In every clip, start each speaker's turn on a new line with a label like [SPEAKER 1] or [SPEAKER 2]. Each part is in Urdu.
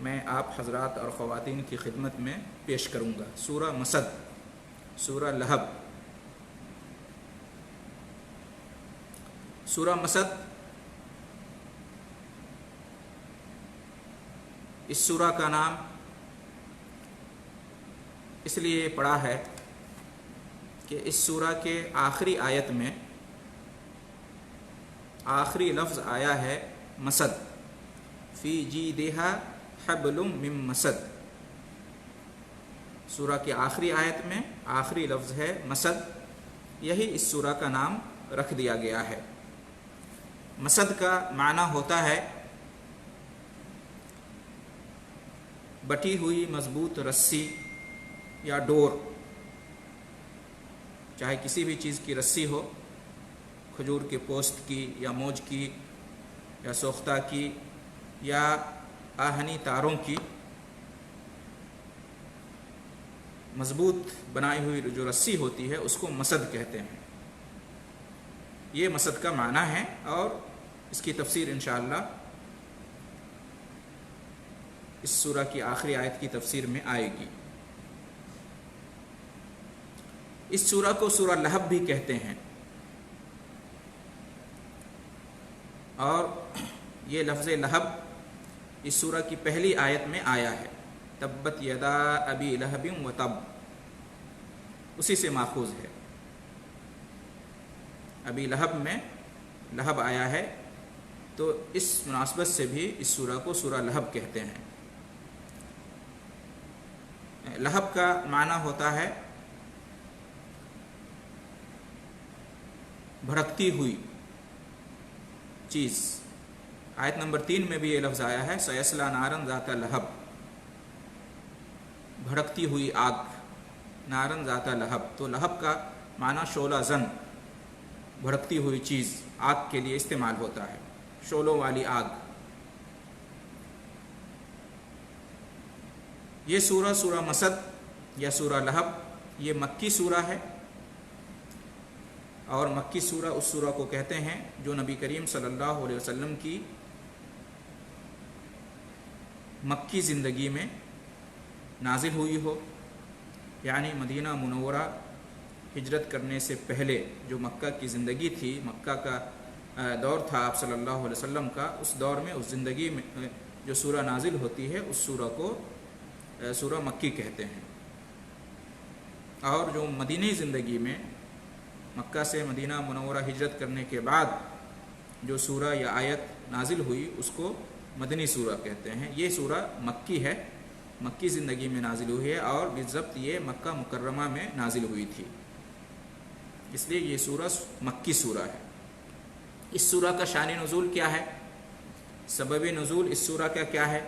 [SPEAKER 1] میں آپ حضرات اور خواتین کی خدمت میں پیش کروں گا۔ سورہ مسد، سورہ لہب۔ سورہ مسد اس سورہ کا نام اس لیے پڑا ہے کہ اس سورہ کے آخری آیت میں آخری لفظ آیا ہے مسد، فی جیدہا حبل من مسد۔ سورہ کی آخری آیت میں آخری لفظ ہے مسد، یہی اس سورہ کا نام رکھ دیا گیا ہے۔ مسد کا معنی ہوتا ہے بٹی ہوئی مضبوط رسی یا ڈور، چاہے کسی بھی چیز کی رسی ہو، کھجور کے پوست کی یا موج کی یا سوختہ کی یا آہنی تاروں کی مضبوط بنائی ہوئی جو رسی ہوتی ہے اس کو مسد کہتے ہیں۔ یہ مسد کا معنی ہے اور اس کی تفسیر انشاءاللہ اس سورہ کی آخری آیت کی تفسیر میں آئے گی۔ اس سورہ کو سورہ لہب بھی کہتے ہیں، اور یہ لفظ لہب اس سورہ کی پہلی آیت میں آیا ہے، تبت یدا ابی لہب و تب، اسی سے ماخوذ ہے۔ ابی لہب میں لہب آیا ہے، تو اس مناسبت سے بھی اس سورہ کو سورہ لہب کہتے ہیں۔ لہب کا معنی ہوتا ہے بھڑکتی ہوئی چیز۔ آیت نمبر 3 میں بھی یہ لفظ آیا ہے، سیصلی نارن ذات لہب، بھڑکتی ہوئی آگ، نارن ذات لہب۔ تو لہب کا معنی شعلہ زن، بھڑکتی ہوئی چیز، آگ کے لیے استعمال ہوتا ہے، شعلوں والی آگ۔ یہ سورہ سورہ مسد یا سورہ لہب یہ مکی سورہ ہے، اور مکی سورہ اس سورہ کو کہتے ہیں جو نبی کریم صلی اللہ علیہ وسلم کی مکی زندگی میں نازل ہوئی ہو، یعنی مدینہ منورہ ہجرت کرنے سے پہلے جو مکہ کی زندگی تھی، مکہ کا دور تھا آپ صلی اللہ علیہ وسلم کا، اس دور میں اس زندگی میں جو سورہ نازل ہوتی ہے اس سورہ کو سورہ مکی کہتے ہیں۔ اور جو مدینی زندگی میں مکہ سے مدینہ منورہ ہجرت کرنے کے بعد جو سورہ یا آیت نازل ہوئی اس کو مدنی سورہ کہتے ہیں۔ یہ سورہ مکی ہے، مکی زندگی میں نازل ہوئی ہے، اور بالضبط یہ مکہ مکرمہ میں نازل ہوئی تھی، اس لیے یہ سورہ مکی سورہ ہے۔ اس سورہ کا شان نزول کیا ہے، سبب نزول اس سورہ کا کیا ہے؟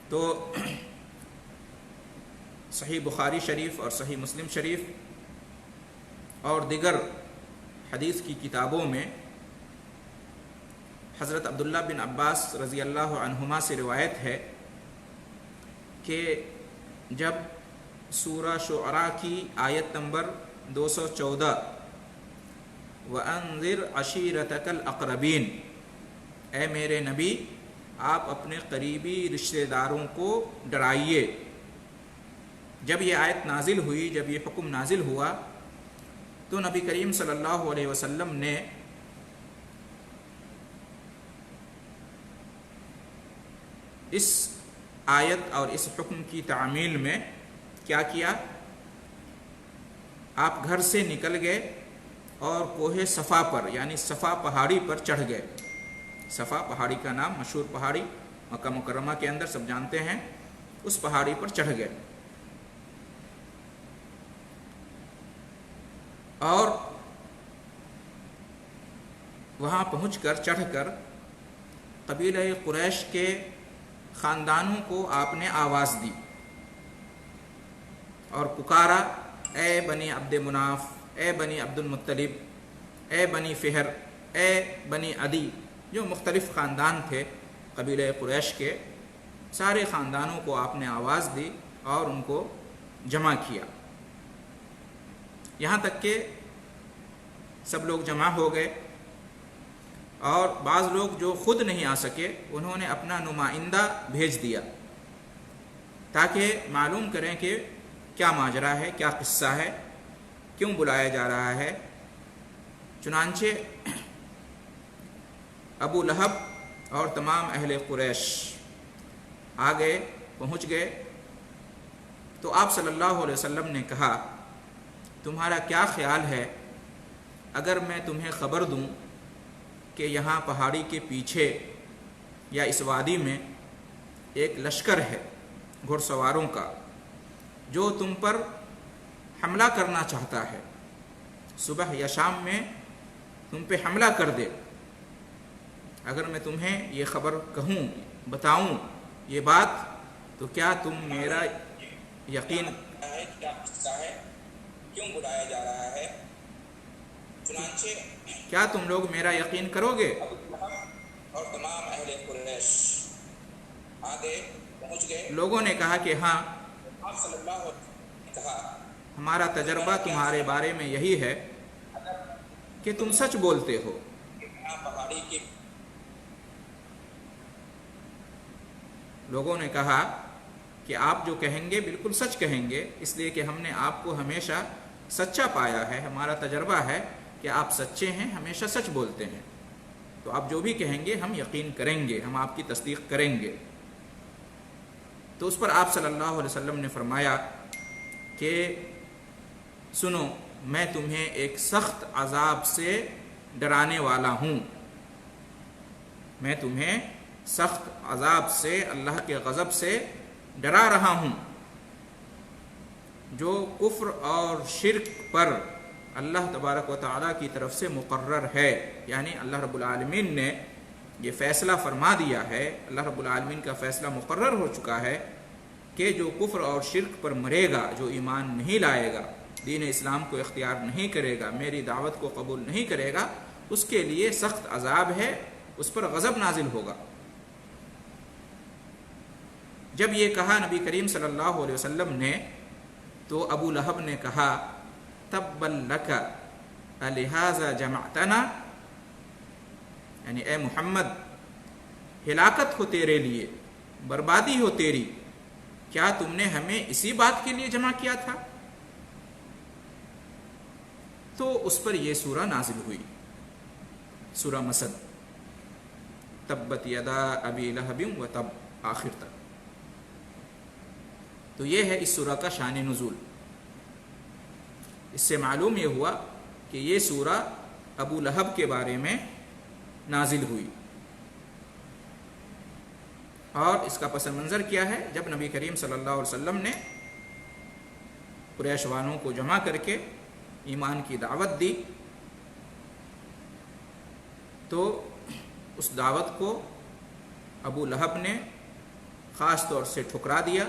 [SPEAKER 1] تو صحیح بخاری شریف اور صحیح مسلم شریف اور دیگر حدیث کی کتابوں میں حضرت عبداللہ بن عباس رضی اللہ عنہما سے روایت ہے کہ جب سورہ شعراء کی آیت نمبر 214 وَأَنذِرْ عَشِيرَتَكَ الْأَقْرَبِينَ، اے میرے نبی آپ اپنے قریبی رشتہ داروں کو ڈرائیے، جب یہ آیت نازل ہوئی، جب یہ حکم نازل ہوا تو نبی کریم صلی اللہ علیہ وسلم نے اس آیت اور اس حکم کی تعمیل میں کیا کیا؟ آپ گھر سے نکل گئے اور کوہ صفا پر یعنی صفا پہاڑی پر چڑھ گئے۔ صفا پہاڑی کا نام، مشہور پہاڑی مکہ مکرمہ کے اندر سب جانتے ہیں، اس پہاڑی پر چڑھ گئے اور وہاں پہنچ کر چڑھ کر قبیلہ قریش کے خاندانوں کو آپ نے آواز دی اور پکارا، اے بنی عبد مناف، اے بنی عبد المطلب، اے بنی فہر، اے بنی عدی، جو مختلف خاندان تھے قبیلہ قریش کے، سارے خاندانوں کو آپ نے آواز دی اور ان کو جمع کیا، یہاں تک کہ سب لوگ جمع ہو گئے اور بعض لوگ جو خود نہیں آ سکے انہوں نے اپنا نمائندہ بھیج دیا تاکہ معلوم کریں کہ کیا ماجرا ہے، کیا قصہ ہے، کیوں بلایا جا رہا ہے۔ چنانچہ ابو لہب اور تمام اہل قریش آ گئے، پہنچ گئے، تو آپ صلی اللہ علیہ وسلم نے کہا تمہارا کیا خیال ہے اگر میں تمہیں خبر دوں کہ یہاں پہاڑی کے پیچھے یا اس وادی میں ایک لشکر ہے گھڑ سواروں کا جو تم پر حملہ کرنا چاہتا ہے، صبح یا شام میں تم پہ حملہ کر دے۔ اگر میں تمہیں یہ خبر کہوں، بتاؤں یہ بات، تو کیا تم میرا یقین کیا قصہ ہے، کیوں بلایا جا رہا ہے؟ چنانچہ کیا تم لوگ میرا یقین کرو گے؟ اور تمام اہل قریش آگے پہنچ گئے۔ لوگوں نے کہا کہ ہاں۔ آپ صلی اللہ علیہ وسلم نے کہا ہمارا تجربہ تمہارے بارے میں یہی ہے کہ تم سچ بولتے ہو۔ پہاڑی کی لوگوں نے کہا کہ آپ جو کہیں گے بالکل سچ کہیں گے، اس لیے کہ ہم نے آپ کو ہمیشہ سچا پایا ہے، ہمارا تجربہ ہے کہ آپ سچے ہیں، ہمیشہ سچ بولتے ہیں، تو آپ جو بھی کہیں گے ہم یقین کریں گے، ہم آپ کی تصدیق کریں گے۔ تو اس پر آپ صلی اللہ علیہ وسلم نے فرمایا کہ سنو، میں تمہیں ایک سخت عذاب سے ڈرانے والا ہوں، میں تمہیں سخت عذاب سے، اللہ کے غضب سے ڈرا رہا ہوں، جو کفر اور شرک پر اللہ تبارک و تعالیٰ کی طرف سے مقرر ہے، یعنی اللہ رب العالمین نے یہ فیصلہ فرما دیا ہے، اللہ رب العالمین کا فیصلہ مقرر ہو چکا ہے کہ جو کفر اور شرک پر مرے گا، جو ایمان نہیں لائے گا، دین اسلام کو اختیار نہیں کرے گا، میری دعوت کو قبول نہیں کرے گا، اس کے لیے سخت عذاب ہے، اس پر غضب نازل ہوگا۔ جب یہ کہا نبی کریم صلی اللہ علیہ وسلم نے، تو ابو لہب نے کہا تبا لک الہذا جمعتنا، یعنی اے محمد ہلاکت ہو تیرے لیے، بربادی ہو تیری، کیا تم نے ہمیں اسی بات کے لیے جمع کیا تھا؟ تو اس پر یہ سورہ نازل ہوئی، سورہ مسد، تبت یدا ابی لہب و تب، آخر تک۔ تو یہ ہے اس سورہ کا شان نزول۔ اس سے معلوم یہ ہوا کہ یہ سورہ ابو لہب کے بارے میں نازل ہوئی، اور اس کا پس منظر کیا ہے؟ جب نبی کریم صلی اللہ علیہ وسلم نے قریش والوں کو جمع کر کے ایمان کی دعوت دی، تو اس دعوت کو ابو لہب نے خاص طور سے ٹھکرا دیا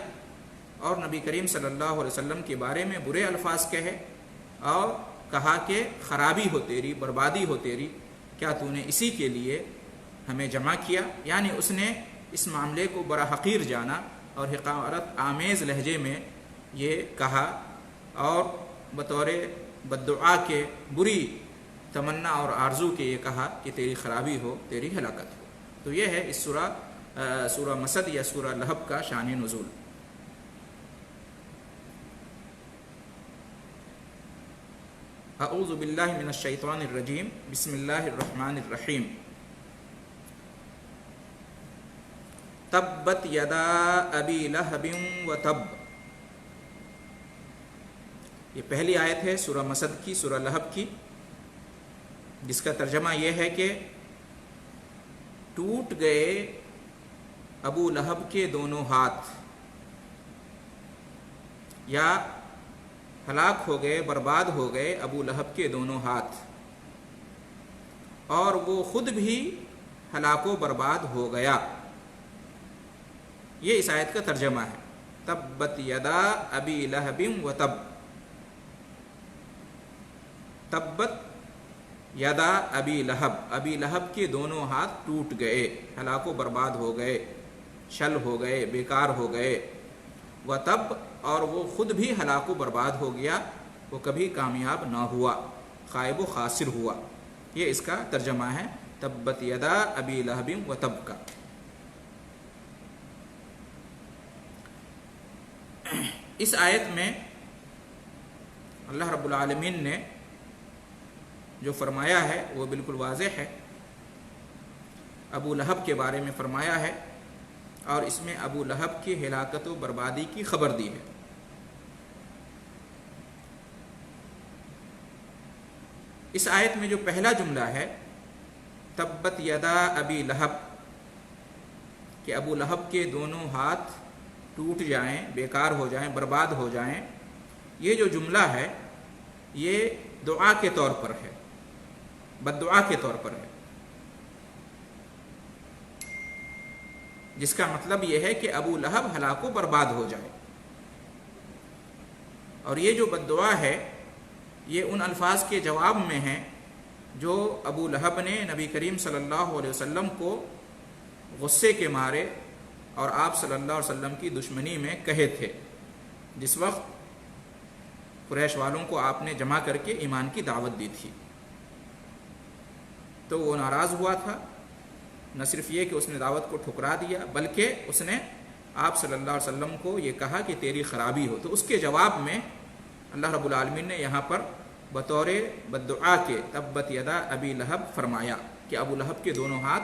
[SPEAKER 1] اور نبی کریم صلی اللہ علیہ وسلم کے بارے میں برے الفاظ کہے اور کہا کہ خرابی ہو تیری، بربادی ہو تیری، کیا تو نے اسی کے لیے ہمیں جمع کیا؟ یعنی اس نے اس معاملے کو بڑا حقیر جانا اور حقارت آمیز لہجے میں یہ کہا، اور بطور بددعا کے، بری تمنا اور آرزو کے یہ کہا کہ تیری خرابی ہو، تیری ہلاکت ہو۔ تو یہ ہے اس سورہ مسد یا سورہ لہب کا شان نزول۔ اعوذ باللہ من الشیطان الرجیم، بسم اللہ الرحمن الرحیم۔ تبت یدا ابی لہب و تب، یہ پہلی آیت ہے سورہ مسد کی، سورہ لہب کی، جس کا ترجمہ یہ ہے کہ ٹوٹ گئے ابو لہب کے دونوں ہاتھ، یا ہلاک ہو گئے، برباد ہو گئے ابو لہب کے دونوں ہاتھ، اور وہ خود بھی ہلاک و برباد ہو گیا۔ یہ اس آیت کا ترجمہ ہے، تبت یدا ابی لہب و تب، تبت یدا ابی لہب، ابی لہب کے دونوں ہاتھ ٹوٹ گئے، ہلاک و برباد ہو گئے، شل ہو گئے، بیکار ہو گئے، و تب، اور وہ خود بھی ہلاک و برباد ہو گیا، وہ کبھی کامیاب نہ ہوا، خائب و خاسر ہوا۔ یہ اس کا ترجمہ ہے تبت یدا ابی لہب و تب کا۔ اس آیت میں اللہ رب العالمین نے جو فرمایا ہے وہ بالکل واضح ہے، ابو لہب کے بارے میں فرمایا ہے، اور اس میں ابو لہب کی ہلاکت و بربادی کی خبر دی ہے۔ اس آیت میں جو پہلا جملہ ہے تبت یدا ابی لہب، کہ ابو لہب کے دونوں ہاتھ ٹوٹ جائیں، بیکار ہو جائیں، برباد ہو جائیں، یہ جو جملہ ہے یہ دعا کے طور پر ہے، بد دعا کے طور پر ہے، جس کا مطلب یہ ہے کہ ابو لہب ہلاک و برباد ہو جائے۔ اور یہ جو بد دعا ہے یہ ان الفاظ کے جواب میں ہیں جو ابو لہب نے نبی کریم صلی اللہ علیہ وسلم کو غصے کے مارے اور آپ صلی اللہ علیہ وسلم کی دشمنی میں کہے تھے، جس وقت قریش والوں کو آپ نے جمع کر کے ایمان کی دعوت دی تھی۔ تو وہ ناراض ہوا تھا، نہ صرف یہ کہ اس نے دعوت کو ٹھکرا دیا بلکہ اس نے آپ صلی اللہ علیہ وسلم کو یہ کہا کہ تیری خرابی ہو۔ تو اس کے جواب میں اللہ رب العالمین نے یہاں پر بطور بددعا کے تبت یدا ابی لہب فرمایا کہ ابو لہب کے دونوں ہاتھ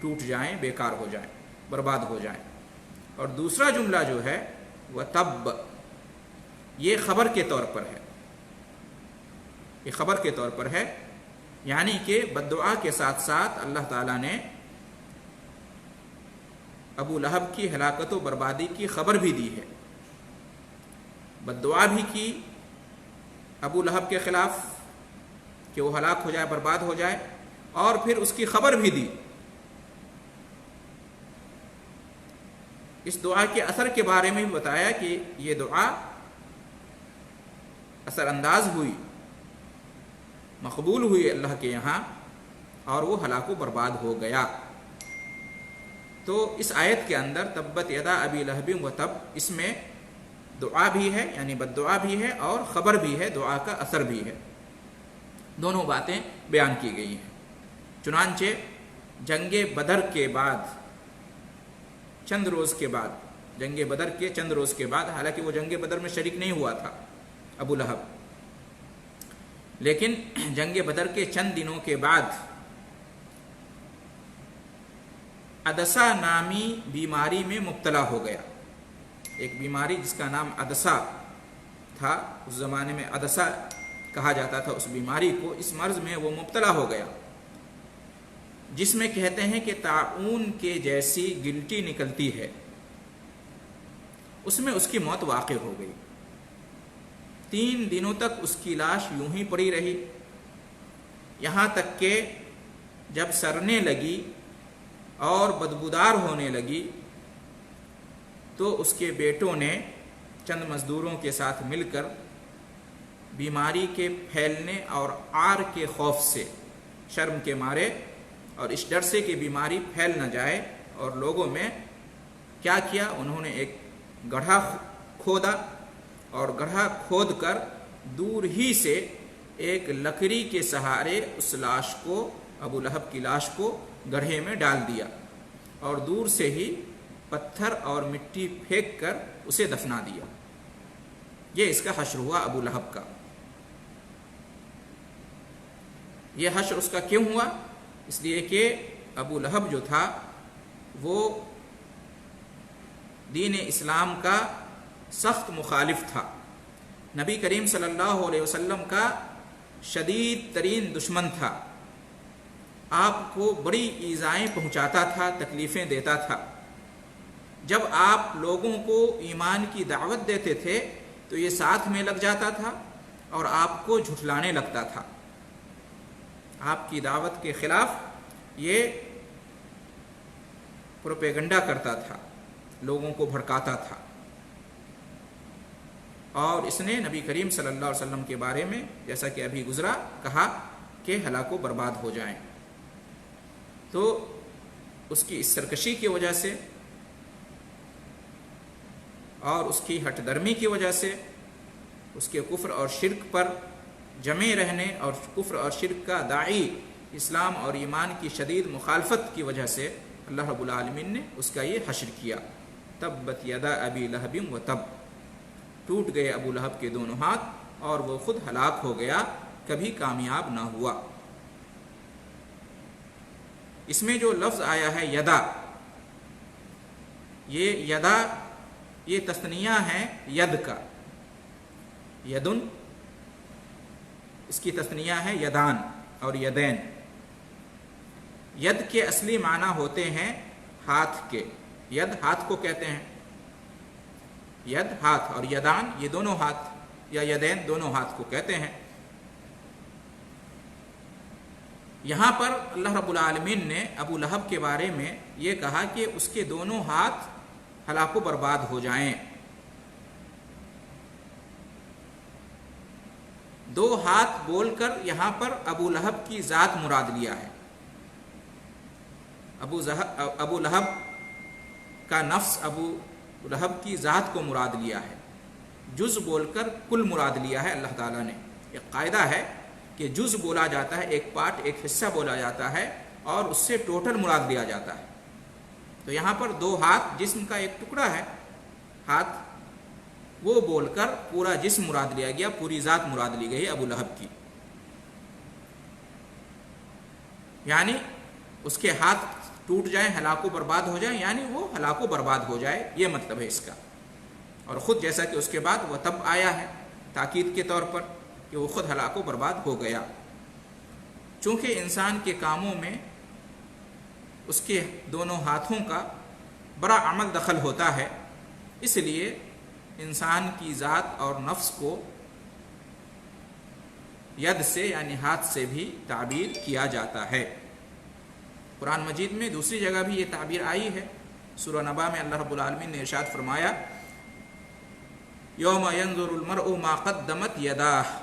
[SPEAKER 1] ٹوٹ جائیں، بیکار ہو جائیں، برباد ہو جائیں۔ اور دوسرا جملہ جو ہے وہ تب، یہ خبر کے طور پر ہے، یہ خبر کے طور پر ہے، یعنی کہ بددعا کے ساتھ ساتھ اللہ تعالیٰ نے ابو لہب کی ہلاکت و بربادی کی خبر بھی دی ہے، بددعا بھی کی ابو لہب کے خلاف کہ وہ ہلاک ہو جائے، برباد ہو جائے، اور پھر اس کی خبر بھی دی۔ اس دعا کے اثر کے بارے میں بھی بتایا کہ یہ دعا اثر انداز ہوئی، مقبول ہوئی اللہ کے یہاں، اور وہ ہلاک و برباد ہو گیا۔ تو اس آیت کے اندر تبت یدا ابی لہب و تب، اس میں دعا بھی ہے یعنی بد دعا بھی ہے اور خبر بھی ہے، دعا کا اثر بھی ہے، دونوں باتیں بیان کی گئی ہیں۔ چنانچہ جنگ بدر کے بعد چند روز کے بعد، جنگ بدر کے چند روز کے بعد، حالانکہ وہ جنگ بدر میں شریک نہیں ہوا تھا ابو لہب، لیکن جنگ بدر کے چند دنوں کے بعد عدسہ نامی بیماری میں مبتلا ہو گیا۔ ایک بیماری جس کا نام عدسہ تھا، اس زمانے میں عدسہ کہا جاتا تھا اس بیماری کو، اس مرض میں وہ مبتلا ہو گیا، جس میں کہتے ہیں کہ طاعون کے جیسی گلٹی نکلتی ہے، اس میں اس کی موت واقع ہو گئی۔ 3 دنوں تک اس کی لاش یوں ہی پڑی رہی، یہاں تک کہ جب سڑنے لگی اور بدبودار ہونے لگی تو اس کے بیٹوں نے چند مزدوروں کے ساتھ مل کر بیماری کے پھیلنے اور عار کے خوف سے، شرم کے مارے اور اس ڈر سے کہ بیماری پھیل نہ جائے اور لوگوں میں، کیا کیا، انہوں نے ایک گڑھا کھودا اور گڑھا کھود کر دور ہی سے ایک لکڑی کے سہارے اس لاش کو، ابو لہب کی لاش کو گڑھے میں ڈال دیا اور دور سے ہی پتھر اور مٹی پھینک کر اسے دفنا دیا۔ یہ اس کا حشر ہوا ابو لہب کا۔ یہ حشر اس کا کیوں ہوا؟ اس لیے کہ ابو لہب جو تھا وہ دین اسلام کا سخت مخالف تھا، نبی کریم صلی اللہ علیہ وسلم کا شدید ترین دشمن تھا، آپ کو بڑی ایذائیں پہنچاتا تھا، تکلیفیں دیتا تھا۔ جب آپ لوگوں کو ایمان کی دعوت دیتے تھے تو یہ ساتھ میں لگ جاتا تھا اور آپ کو جھٹلانے لگتا تھا، آپ کی دعوت کے خلاف یہ پروپیگنڈا کرتا تھا، لوگوں کو بھڑکاتا تھا، اور اس نے نبی کریم صلی اللہ علیہ وسلم کے بارے میں جیسا کہ ابھی گزرا کہا کہ ہلاک و برباد ہو جائیں۔ تو اس کی اس سرکشی کی وجہ سے اور اس کی ہٹ درمی کی وجہ سے، اس کے کفر اور شرک پر جمے رہنے اور کفر اور شرک کا داعی اسلام اور ایمان کی شدید مخالفت کی وجہ سے اللہ رب العالمین نے اس کا یہ حشر کیا. تبت یدا ابی لہب و تب، ٹوٹ گئے ابو لہب کے دونوں ہاتھ اور وہ خود ہلاک ہو گیا، کبھی کامیاب نہ ہوا. اس میں جو لفظ آیا ہے یدا، یہ یدا یہ تثنیہ ہے ید کا. یدن اس کی تثنیہ ہے یدان اور یدین. ید کے اصلی معنی ہوتے ہیں ہاتھ کے. ید ہاتھ کو کہتے ہیں، ید ہاتھ، اور یدان یہ دونوں ہاتھ یا یدین دونوں ہاتھ کو کہتے ہیں. یہاں پر اللہ رب العالمین نے ابو لہب کے بارے میں یہ کہا کہ اس کے دونوں ہاتھ ہلاک و برباد ہو جائیں. دو ہاتھ بول کر یہاں پر ابو لہب کی ذات مراد لیا ہے. ابو لہب کا نفس ابو لہب کی ذات کو مراد لیا ہے. جز بول کر کل مراد لیا ہے اللہ تعالیٰ نے. ایک قاعدہ ہے کہ جز بولا جاتا ہے، ایک پارٹ، ایک حصہ بولا جاتا ہے اور اس سے ٹوٹل مراد لیا جاتا ہے. تو یہاں پر دو ہاتھ جسم کا ایک ٹکڑا ہے، ہاتھ، وہ بول کر پورا جسم مراد لیا گیا، پوری ذات مراد لی گئی ابو لہب کی. یعنی اس کے ہاتھ ٹوٹ جائیں، ہلاک و برباد ہو جائیں، یعنی وہ ہلاک و برباد ہو جائے، یہ مطلب ہے اس کا. اور خود جیسا کہ اس کے بعد وہ تب آیا ہے تاکید کے طور پر کہ وہ خود ہلاک و برباد ہو گیا. چونکہ انسان کے کاموں میں اس کے دونوں ہاتھوں کا بڑا عمل دخل ہوتا ہے، اس لیے انسان کی ذات اور نفس کو ید سے یعنی ہاتھ سے بھی تعبیر کیا جاتا ہے. قرآن مجید میں دوسری جگہ بھی یہ تعبیر آئی ہے. سورہ نبا میں اللہ رب العالمین نے ارشاد فرمایا یوم ینظر المرء ما قدمت یداہ،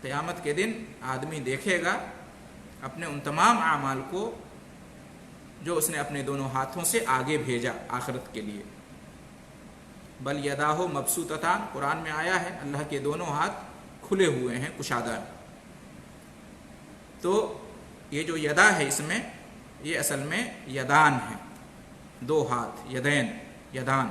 [SPEAKER 1] قیامت کے دن آدمی دیکھے گا اپنے ان تمام اعمال کو جو اس نے اپنے دونوں ہاتھوں سے آگے بھیجا آخرت کے لیے. بل یداہ مبسوطتان قرآن میں آیا ہے، اللہ کے دونوں ہاتھ کھلے ہوئے ہیں، کشادہ ہیں. تو یہ جو یدا ہے اس میں یہ اصل میں یدان ہے، دو ہاتھ، یدین، یدان.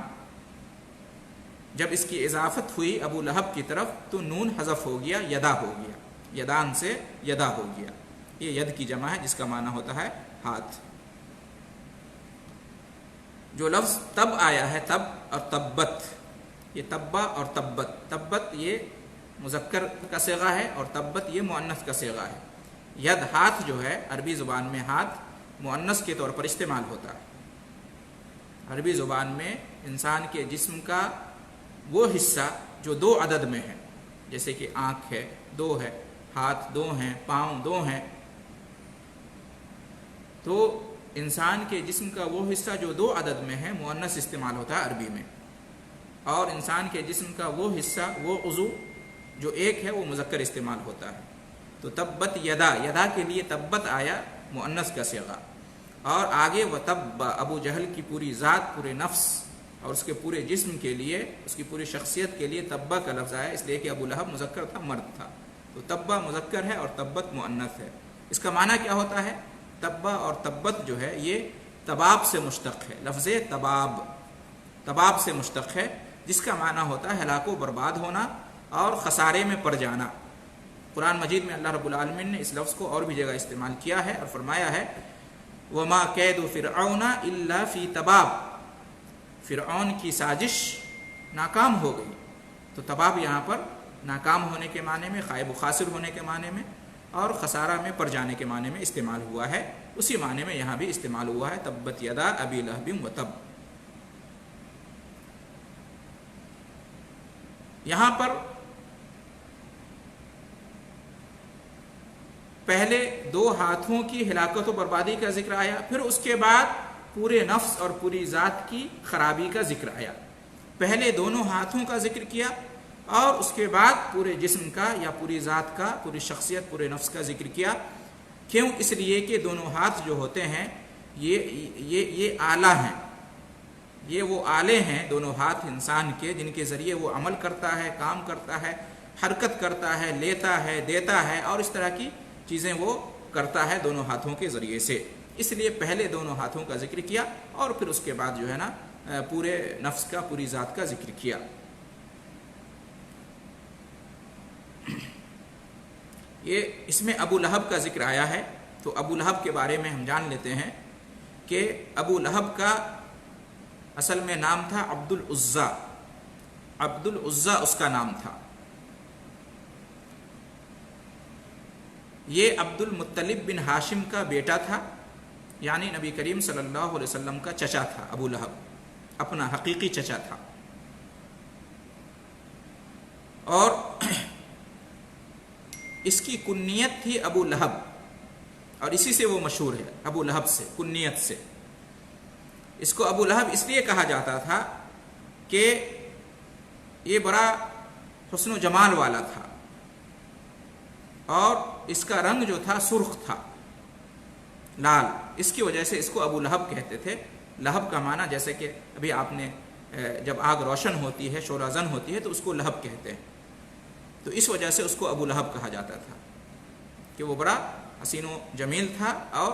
[SPEAKER 1] جب اس کی اضافت ہوئی ابو لہب کی طرف تو نون حذف ہو گیا، یدا ہو گیا، یدان سے یدا ہو گیا. یہ ید کی جمع ہے جس کا معنی ہوتا ہے ہاتھ. جو لفظ تب آیا ہے، تب اور تبت، یہ تبا اور تبت، تبت یہ مذکر کا صیغہ ہے اور تبت یہ مؤنث کا صیغہ ہے. ید ہاتھ جو ہے عربی زبان میں ہاتھ مؤنث کے طور پر استعمال ہوتا ہے. عربی زبان میں انسان کے جسم کا وہ حصہ جو دو عدد میں ہے، جیسے کہ آنکھ ہے، دو ہے، ہاتھ دو ہیں، پاؤں دو ہیں، تو انسان کے جسم کا وہ حصہ جو دو عدد میں ہے مؤنث استعمال ہوتا ہے عربی میں، اور انسان کے جسم کا وہ حصہ، وہ عضو جو ایک ہے وہ مذکر استعمال ہوتا ہے. تو تبت یدا، یدا کے لیے تبت آیا مؤنث کا صیغہ، اور آگے وہ تب ابو جہل کی پوری ذات، پورے نفس اور اس کے پورے جسم کے لیے، اس کی پوری شخصیت کے لیے تبا کا لفظ آیا، اس لیے کہ ابو لہب مذکر تھا، مرد تھا. تو تبا مذکر ہے اور تبت مؤنث ہے. اس کا معنی کیا ہوتا ہے؟ تبا اور تبت جو ہے یہ تباب سے مشتق ہے. لفظ تباب تباب سے مشتق ہے، جس کا معنی ہوتا ہے ہلاک و برباد ہونا اور خسارے میں پڑ جانا. قرآن مجید میں اللہ رب العالمین نے اس لفظ کو اور بھی جگہ استعمال کیا ہے اور فرمایا ہے وَمَا كَيْدُ فِرْعَوْنَ إِلَّا فِي تَبَاب، فرعون کی سازش ناکام ہو گئی. تو تباب یہاں پر ناکام ہونے کے معنی میں، خائب و خاسر ہونے کے معنی میں اور خسارہ میں پڑ جانے کے معنی میں استعمال ہوا ہے. اسی معنی میں یہاں بھی استعمال ہوا ہے تبت یدا ابی لہب و تب. یہاں پر پہلے دو ہاتھوں کی ہلاکت و بربادی کا ذکر آیا، پھر اس کے بعد پورے نفس اور پوری ذات کی خرابی کا ذکر آیا. پہلے دونوں ہاتھوں کا ذکر کیا اور اس کے بعد پورے جسم کا یا پوری ذات کا، پوری شخصیت، پورے نفس کا ذکر کیا. کیوں؟ اس لیے کہ دونوں ہاتھ جو ہوتے ہیں یہ آلہ ہیں، یہ وہ آلے ہیں دونوں ہاتھ انسان کے، جن کے ذریعے وہ عمل کرتا ہے، کام کرتا ہے، حرکت کرتا ہے، لیتا ہے، دیتا ہے اور اس طرح کی چیزیں وہ کرتا ہے دونوں ہاتھوں کے ذریعے سے، اس لیے پہلے دونوں ہاتھوں کا ذکر کیا اور پھر اس کے بعد جو ہے نا پورے نفس کا، پوری ذات کا ذکر کیا۔ یہ اس میں ابو لہب کا ذکر آیا ہے، تو ابو لہب کے بارے میں ہم جان لیتے ہیں کہ ابو لہب کا اصل میں نام تھا عبد العزیٰ، عبد العزیٰ اس کا نام تھا۔ یہ عبد المطلب بن ہاشم کا بیٹا تھا، یعنی نبی کریم صلی اللہ علیہ وسلم کا چچا تھا ابو لہب، اپنا حقیقی چچا تھا، اور اس کی کنیت تھی ابو لہب، اور اسی سے وہ مشہور ہے، ابو لہب سے، کنیت سے۔ اس کو ابو لہب اس لیے کہا جاتا تھا کہ یہ بڑا حسن و جمال والا تھا، اور اس کا رنگ جو تھا سرخ تھا، لال، اس کی وجہ سے اس کو ابو لہب کہتے تھے۔ لہب کا معنی جیسے کہ ابھی آپ نے جب آگ روشن ہوتی ہے، شعلہ زن ہوتی ہے، تو اس کو لہب کہتے ہیں، تو اس وجہ سے اس کو ابو لہب کہا جاتا تھا کہ وہ بڑا حسین و جمیل تھا اور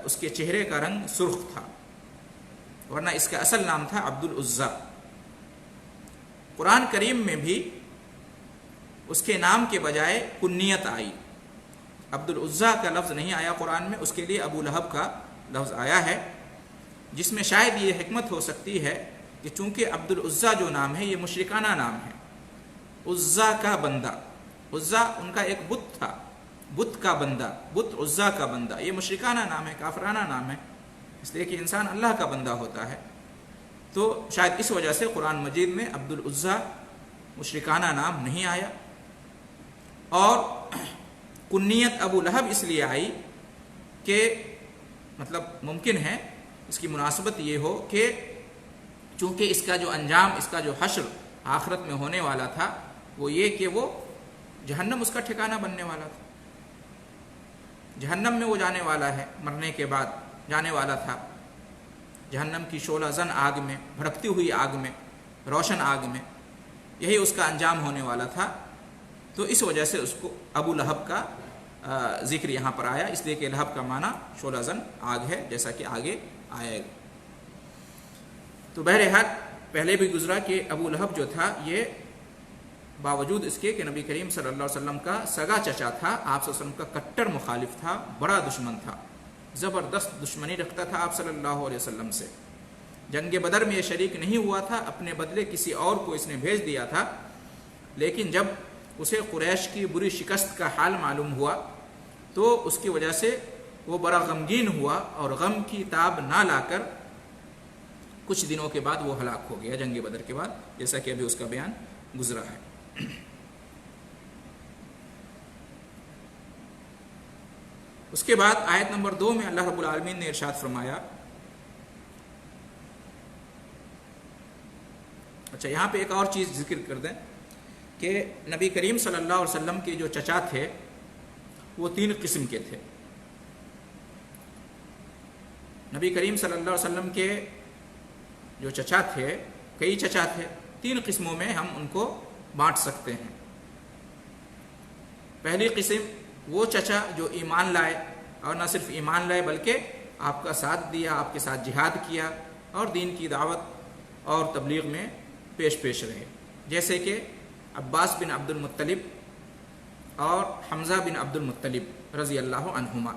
[SPEAKER 1] اس کے چہرے کا رنگ سرخ تھا، ورنہ اس کا اصل نام تھا عبد العزیٰ۔ قرآن کریم میں بھی اس کے نام کے بجائے کنیت آئی، عبد العزیٰ کا لفظ نہیں آیا قرآن میں، اس کے لیے ابو لہب کا لفظ آیا ہے، جس میں شاید یہ حکمت ہو سکتی ہے کہ چونکہ عبد العزیٰ جو نام ہے یہ مشرکانہ نام ہے، عزیٰ کا بندہ، عزیٰ ان کا ایک بت تھا، بت کا بندہ، بت عزیٰ کا بندہ، یہ مشرکانہ نام ہے، کافرانہ نام ہے، اس لیے کہ انسان اللہ کا بندہ ہوتا ہے، تو شاید اس وجہ سے قرآن مجید میں عبد العزیٰ مشرکانہ نام نہیں آیا۔ اور کنیت ابو لہب اس لیے آئی کہ مطلب ممکن ہے اس کی مناسبت یہ ہو کہ چونکہ اس کا جو انجام، اس کا جو حشر آخرت میں ہونے والا تھا وہ یہ کہ وہ جہنم اس کا ٹھکانہ بننے والا تھا، جہنم میں وہ جانے والا ہے، مرنے کے بعد جانے والا تھا، جہنم کی شعلہ زن آگ میں، بھڑکتی ہوئی آگ میں، روشن آگ میں، یہی اس کا انجام ہونے والا تھا، تو اس وجہ سے اس کو ابو لہب کا ذکر یہاں پر آیا، اس لیے کہ لہب کا معنی شعلہ زن آگ ہے، جیسا کہ آگے آئے گا۔ تو بہرحال پہلے بھی گزرا کہ ابو لہب جو تھا یہ باوجود اس کے کہ نبی کریم صلی اللہ علیہ وسلم کا سگا چچا تھا، آپ صلی اللہ علیہ وسلم کا کٹر مخالف تھا، بڑا دشمن تھا، زبردست دشمنی رکھتا تھا آپ صلی اللہ علیہ وسلم سے۔ جنگ بدر میں یہ شریک نہیں ہوا تھا، اپنے بدلے کسی اور کو اس نے بھیج دیا تھا، لیکن جب اسے قریش کی بری شکست کا حال معلوم ہوا تو اس کی وجہ سے وہ بڑا غمگین ہوا، اور غم کی تاب نہ لا کر کچھ دنوں کے بعد وہ ہلاک ہو گیا جنگ بدر کے بعد، جیسا کہ ابھی اس کا بیان گزرا ہے۔ اس کے بعد آیت نمبر 2 میں اللہ رب العالمین نے ارشاد فرمایا، اچھا یہاں پہ ایک اور چیز ذکر کر دیں کہ نبی کریم صلی اللہ علیہ وسلم کے جو چچا تھے وہ 3 قسم کے تھے۔ نبی کریم صلی اللہ علیہ وسلم کے جو چچا تھے، کئی چچا تھے، 3 قسموں میں ہم ان کو بانٹ سکتے ہیں۔ پہلی قسم وہ چچا جو ایمان لائے، اور نہ صرف ایمان لائے بلکہ آپ کا ساتھ دیا، آپ کے ساتھ جہاد کیا اور دین کی دعوت اور تبلیغ میں پیش رہے، جیسے کہ عباس بن عبد المطلب اور حمزہ بن عبد المطلب رضی اللہ عنہما،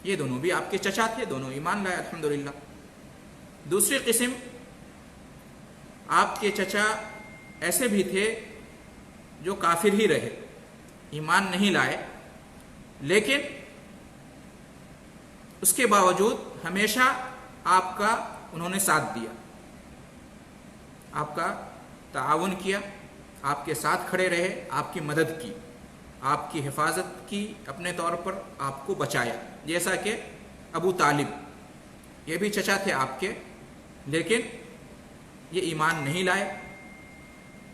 [SPEAKER 1] یہ دونوں بھی آپ کے چچا تھے، دونوں ایمان لائے الحمدللہ۔ دوسری قسم آپ کے چچا ایسے بھی تھے جو کافر ہی رہے، ایمان نہیں لائے، لیکن اس کے باوجود ہمیشہ آپ کا انہوں نے ساتھ دیا، آپ کا تعاون کیا، آپ کے ساتھ کھڑے رہے، آپ کی مدد کی، آپ کی حفاظت کی، اپنے طور پر آپ کو بچایا، جیسا کہ ابو طالب، یہ بھی چچا تھے آپ کے، لیکن یہ ایمان نہیں لائے،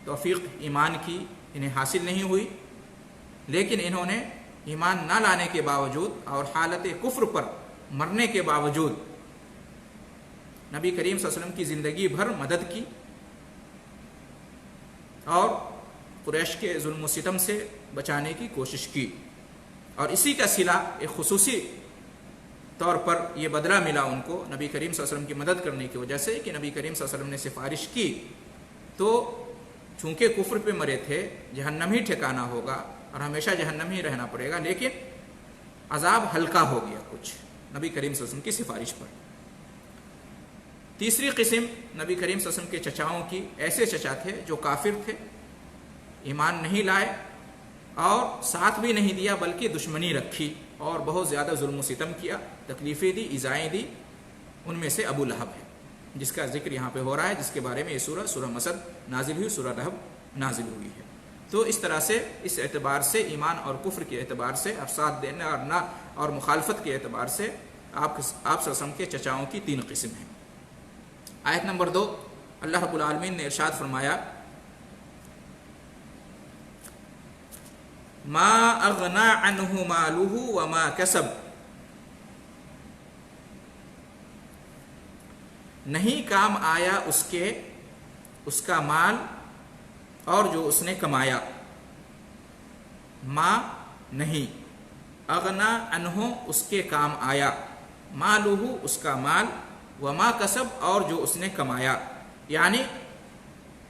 [SPEAKER 1] توفیق ایمان کی انہیں حاصل نہیں ہوئی، لیکن انہوں نے ایمان نہ لانے کے باوجود اور حالت کفر پر مرنے کے باوجود نبی کریم صلی اللہ علیہ وسلم کی زندگی بھر مدد کی اور قریش کے ظلم و ستم سے بچانے کی کوشش کی۔ اور اسی کا صلہ ایک خصوصی طور پر یہ بدلہ ملا ان کو نبی کریم صلی اللہ علیہ وسلم کی مدد کرنے کی وجہ سے کہ نبی کریم صلی اللہ علیہ وسلم نے سفارش کی تو چونکہ کفر پہ مرے تھے جہنم ہی ٹھکانہ ہوگا اور ہمیشہ جہنم ہی رہنا پڑے گا، لیکن عذاب ہلکا ہو گیا کچھ نبی کریم صلی اللہ علیہ وسلم کی سفارش پر۔ تیسری قسم نبی کریم صلی اللہ علیہ وسلم کے چچاؤں کی، ایسے چچا تھے جو کافر تھے، ایمان نہیں لائے اور ساتھ بھی نہیں دیا بلکہ دشمنی رکھی اور بہت زیادہ ظلم و ستم کیا، تکلیفیں دی، ایذائیں دی۔ ان میں سے ابو لہب ہے جس کا ذکر یہاں پہ ہو رہا ہے، جس کے بارے میں یہ سورہ مسد نازل ہوئی، سورہ لہب نازل ہوئی ہے۔ تو اس طرح سے اس اعتبار سے ایمان اور کفر کے اعتبار سے اور ساتھ دینے اور نہ اور مخالفت کے اعتبار سے آپ صلی اللہ علیہ وسلم کے چچاؤں کی 3 قسم ہیں۔ آیت نمبر 2 اللہ رب العالمین نے ارشاد فرمایا ما اغنا عنہ مالہ وما کسب، نہیں کام آیا اس کا مال اور جو اس نے کمایا۔ ما نہیں، اغنا عنہ اس کے کام آیا، مالہ اس کا مال، وما کسب اور جو اس نے کمایا، یعنی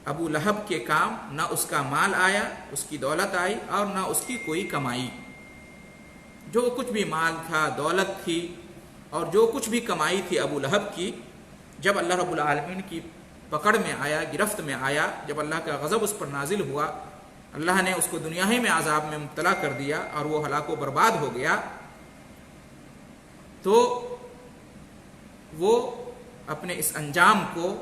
[SPEAKER 1] ابو لہب کے کام نہ اس کا مال آیا، اس کی دولت آئی اور نہ اس کی کوئی کمائی۔ جو کچھ بھی مال تھا، دولت تھی اور جو کچھ بھی کمائی تھی ابو لہب کی، جب اللہ رب العالمین کی پکڑ میں آیا، گرفت میں آیا، جب اللہ کا غضب اس پر نازل ہوا، اللہ نے اس کو دنیا ہی میں عذاب میں مبتلا کر دیا اور وہ ہلاک و برباد ہو گیا، تو وہ اپنے اس انجام کو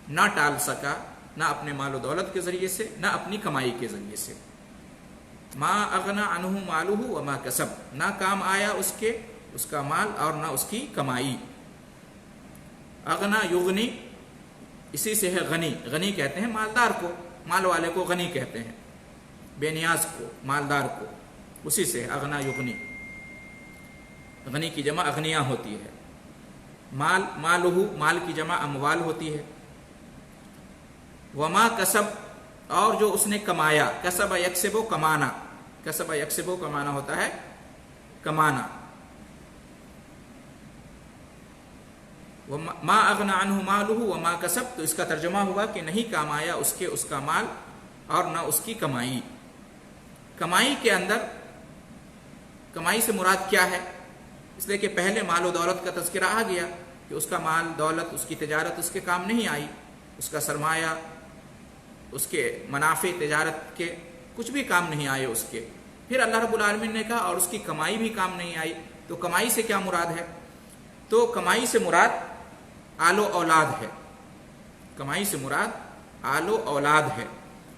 [SPEAKER 1] نہ ٹال سکا، نہ اپنے مال و دولت کے ذریعے سے، نہ اپنی کمائی کے ذریعے سے۔ ما اغنا عنہ مالہ وما کسب، نہ کام آیا اس کا مال اور نہ اس کی کمائی۔ اغنا یغنی، اسی سے ہے غنی، غنی کہتے ہیں مالدار کو، مال والے کو غنی کہتے ہیں، بے نیاز کو، مالدار کو، اسی سے ہے اغنا یغنی۔ غنی کی جمع اغنیا ہوتی ہے، مالہ مال کی جمع اموال ہوتی ہے۔ وما کسب اور جو اس نے کمایا، کسب یکسب کمانا، کسب یکسب کمانا ہوتا ہے کمانا۔ ما اغنا عنہ مالہ وما کسب، تو اس کا ترجمہ ہوا کہ نہیں کام آیا اس کا مال اور نہ اس کی کمائی۔ کمائی کے اندر کمائی سے مراد کیا ہے؟ اس لیے کہ پہلے مال و دولت کا تذکرہ آ گیا کہ اس کا مال دولت، اس کی تجارت اس کے کام نہیں آئی، اس کا سرمایہ، اس کے منافع تجارت کے کچھ بھی کام نہیں آئے اس کے۔ پھر اللہ رب العالمین نے کہا اور اس کی کمائی بھی کام نہیں آئی، تو کمائی سے کیا مراد ہے؟ تو کمائی سے مراد آل و اولاد ہے، کمائی سے مراد آل و اولاد ہے۔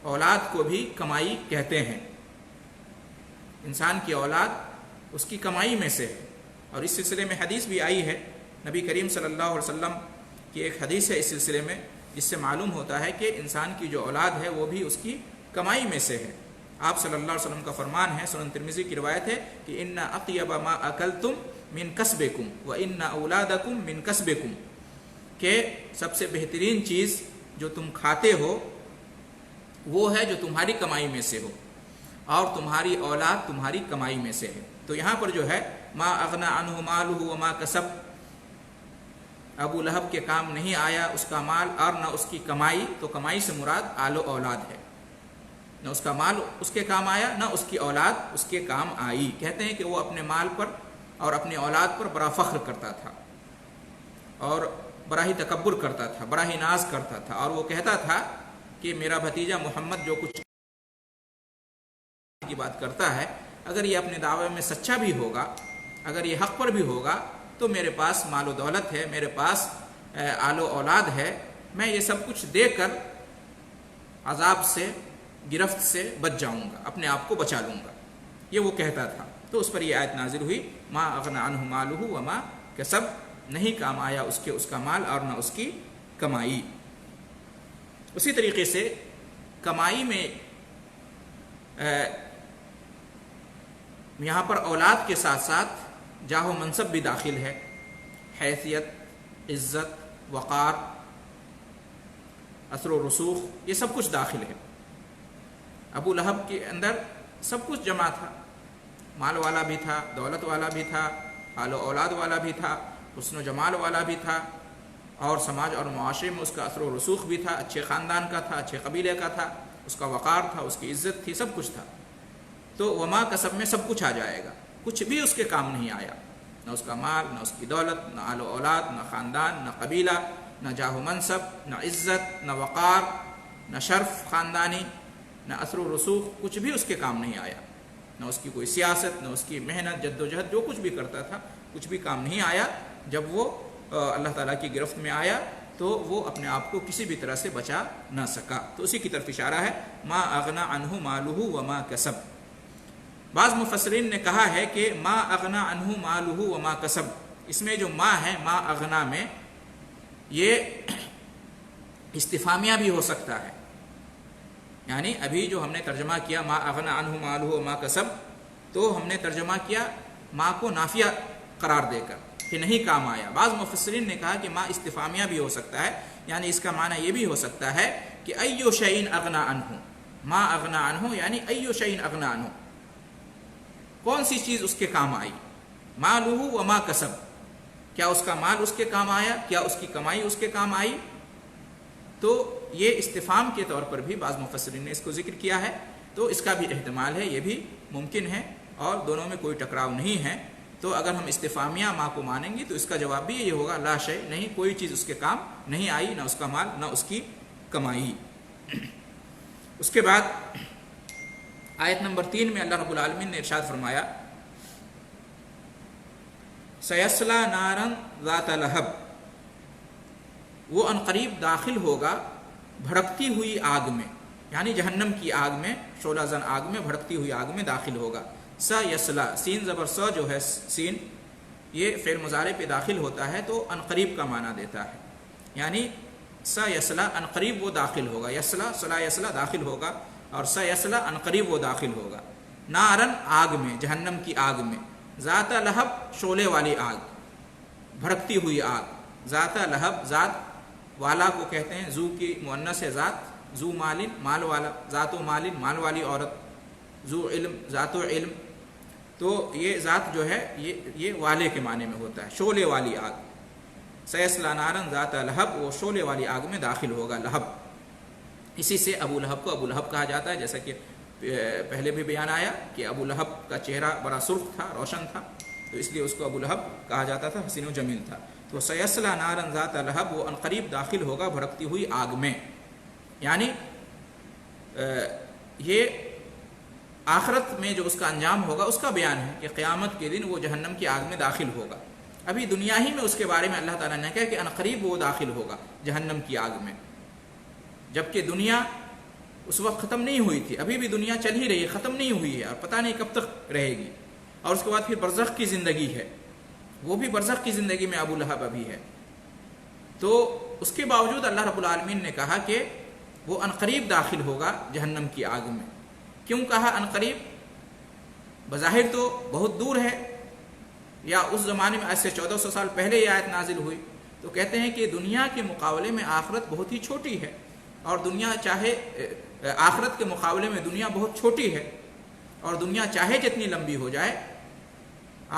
[SPEAKER 1] اولاد کو بھی کمائی کہتے ہیں، انسان کی اولاد اس کی کمائی میں سے ہے۔ اور اس سلسلے میں حدیث بھی آئی ہے، نبی کریم صلی اللہ علیہ وسلم کی ایک حدیث ہے اس سلسلے میں، جس سے معلوم ہوتا ہے کہ انسان کی جو اولاد ہے وہ بھی اس کی کمائی میں سے ہے۔ آپ صلی اللہ علیہ وسلم کا فرمان ہے، سنن ترمذی کی روایت ہے کہ ان اطیب ما اکلتم من کسبکم وان اولادکم من کسبکم، کہ سب سے بہترین چیز جو تم کھاتے ہو وہ ہے جو تمہاری کمائی میں سے ہو، اور تمہاری اولاد تمہاری کمائی میں سے ہے۔ تو یہاں پر جو ہے ما اغنا عنہ مالہ وما کسب، ابو لہب کے کام نہیں آیا اس کا مال اور نہ اس کی کمائی، تو کمائی سے مراد آل و اولاد ہے، نہ اس کا مال اس کے کام آیا نہ اس کی اولاد اس کے کام آئی۔ کہتے ہیں کہ وہ اپنے مال پر اور اپنی اولاد پر بڑا فخر کرتا تھا اور بڑا ہی تکبر کرتا تھا، بڑا ہی ناز کرتا تھا، اور وہ کہتا تھا کہ میرا بھتیجا محمد جو کچھ کی بات کرتا ہے، اگر یہ اپنے دعوے میں سچا بھی ہوگا، اگر یہ حق پر بھی ہوگا، تو میرے پاس مال و دولت ہے، میرے پاس آل و اولاد ہے، میں یہ سب کچھ دے کر عذاب سے، گرفت سے بچ جاؤں گا، اپنے آپ کو بچا لوں گا، یہ وہ کہتا تھا۔ تو اس پر یہ آیت نازل ہوئی ما اغنا عنہ مالہ وما کسب، نہیں کام آیا اس کا مال اور نہ اس کی کمائی۔ اسی طریقے سے کمائی میں یہاں پر اولاد کے ساتھ ساتھ جاہ و منصب بھی داخل ہے، حیثیت، عزت، وقار، اثر و رسوخ، یہ سب کچھ داخل ہے۔ ابو لہب کے اندر سب کچھ جمع تھا، مال والا بھی تھا، دولت والا بھی تھا، آل و اولاد والا بھی تھا، حسن و جمال والا بھی تھا، اور سماج اور معاشرے میں اس کا اثر و رسوخ بھی تھا، اچھے خاندان کا تھا، اچھے قبیلے کا تھا، اس کا وقار تھا، اس کی عزت تھی، سب کچھ تھا، تو وما کسب میں سب کچھ آ جائے گا، کچھ بھی اس کے کام نہیں آیا، نہ اس کا مال، نہ اس کی دولت، نہ آل و اولاد، نہ خاندان، نہ قبیلہ، نہ جاہ و منصب، نہ عزت، نہ وقار، نہ شرف خاندانی، نہ اثر و رسوخ، کچھ بھی اس کے کام نہیں آیا، نہ اس کی کوئی سیاست، نہ اس کی محنت، جد و جہد، جو کچھ بھی کرتا تھا کچھ بھی کام نہیں آیا۔ جب وہ اللہ تعالیٰ کی گرفت میں آیا تو وہ اپنے آپ کو کسی بھی طرح سے بچا نہ سکا، تو اسی کی طرف اشارہ ہے ما اغنا عنہ مالہ وما کسب۔ بعض مفسرین نے کہا ہے کہ ما اغنا عنہ مالہ وما کسب، اس میں جو ما ہے، ما اغنا میں، یہ استفہامیہ بھی ہو سکتا ہے، یعنی ابھی جو ہم نے ترجمہ کیا ما اغنا عنہ مالہ وما کسب، تو ہم نے ترجمہ کیا ما کو نافیہ قرار دے کر کہ نہیں کام آیا۔ بعض مفسرین نے کہا کہ ما استفہامیہ بھی ہو سکتا ہے، یعنی اس کا معنی یہ بھی ہو سکتا ہے کہ ایو شیء اغنا عنہ، ما اغنا عنہ یعنی ایو شیء اغنا عنہ، کون سی چیز اس کے کام آئی، مالہ وما کسب، کیا اس کا مال اس کے کام آیا، کیا اس کی کمائی اس کے کام آئی، تو یہ استفہام کے طور پر بھی بعض مفسرین نے اس کو ذکر کیا ہے، تو اس کا بھی احتمال ہے، یہ بھی ممکن ہے، اور دونوں میں کوئی ٹکراؤ نہیں ہے۔ تو اگر ہم استفہامیہ ما کو مانیں گے تو اس کا جواب بھی یہ ہوگا لا شیء، نہیں، کوئی چیز اس کے کام نہیں آئی، نہ اس کا مال نہ اس کی کمائی۔ اس کے بعد آیت نمبر 3 میں اللہ رب العالمین نے ارشاد فرمایا سیصلی نارا ذات لہب، وہ عنقریب داخل ہوگا بھڑکتی ہوئی آگ میں، یعنی جہنم کی آگ میں، شعلہ زن آگ میں، بھڑکتی ہوئی آگ میں داخل ہوگا۔ سیصلی، سین زبر س جو ہے سین، یہ فعل مضارع پہ داخل ہوتا ہے تو عنقریب کا معنی دیتا ہے، یعنی سیصلی عنقریب وہ داخل ہوگا، یصلی صلا یصلی داخل ہوگا، اور سیصلی عنقریب وہ داخل ہوگا، نارن آگ میں، جہنم کی آگ میں، ذات لہب شعلے والی آگ، بھڑکتی ہوئی آگ، ذات لہب، ذات والا کو کہتے ہیں، ذو کی مؤنث ہے ذات، ذو مالن مال والا، ذات و مالن مال والی عورت، ذو علم ذات و علم، تو یہ ذات جو ہے یہ والے کے معنی میں ہوتا ہے، شعلے والی آگ۔ سیصلی نارا ذات لہب، وہ شعلے والی آگ میں داخل ہوگا، لہب، اسی سے ابو لہب کو ابو لہب کہا جاتا ہے، جیسا کہ پہلے بھی بیان آیا کہ ابو لہب کا چہرہ بڑا سرخ تھا، روشن تھا، تو اس لیے اس کو ابو لہب کہا جاتا تھا، حسین و جمیل تھا۔ تو سیصلی نارا ذات لہب، وہ عنقریب داخل ہوگا بھڑکتی ہوئی آگ میں، یعنی یہ آخرت میں جو اس کا انجام ہوگا اس کا بیان ہے کہ قیامت کے دن وہ جہنم کی آگ میں داخل ہوگا۔ ابھی دنیا ہی میں اس کے بارے میں اللہ تعالیٰ نے کہا کہ عنقریب وہ داخل ہوگا جہنم کی آگ میں، جبکہ دنیا اس وقت ختم نہیں ہوئی تھی، ابھی بھی دنیا چل ہی رہی ہے، ختم نہیں ہوئی ہے، اور پتہ نہیں کب تک رہے گی، اور اس کے بعد پھر برزخ کی زندگی ہے، وہ بھی برزخ کی زندگی میں ابو لہب ابھی ہے۔ تو اس کے باوجود اللہ رب العالمین نے کہا کہ وہ عنقریب داخل ہوگا جہنم کی آگ میں۔ کیوں کہا عنقریب؟ بظاہر تو بہت دور ہے، یا اس زمانے میں آج سے 1400 سال پہلے یہ آیت نازل ہوئی، تو کہتے ہیں کہ دنیا کے مقابلے میں آخرت بہت ہی چھوٹی ہے، اور دنیا چاہے آخرت کے مقابلے میں دنیا بہت چھوٹی ہے، اور دنیا چاہے جتنی لمبی ہو جائے،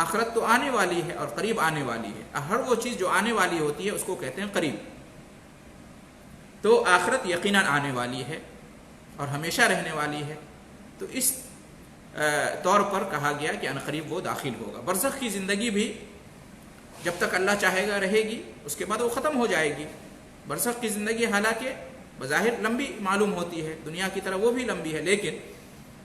[SPEAKER 1] آخرت تو آنے والی ہے اور قریب آنے والی ہے، ہر وہ چیز جو آنے والی ہوتی ہے اس کو کہتے ہیں قریب، تو آخرت یقیناً آنے والی ہے اور ہمیشہ رہنے والی ہے، تو اس طور پر کہا گیا کہ عنقریب وہ داخل ہوگا۔ برزخ کی زندگی بھی جب تک اللہ چاہے گا رہے گی، اس کے بعد وہ ختم ہو جائے گی۔ برزخ کی زندگی حالانکہ بظاہر لمبی معلوم ہوتی ہے، دنیا کی طرح وہ بھی لمبی ہے، لیکن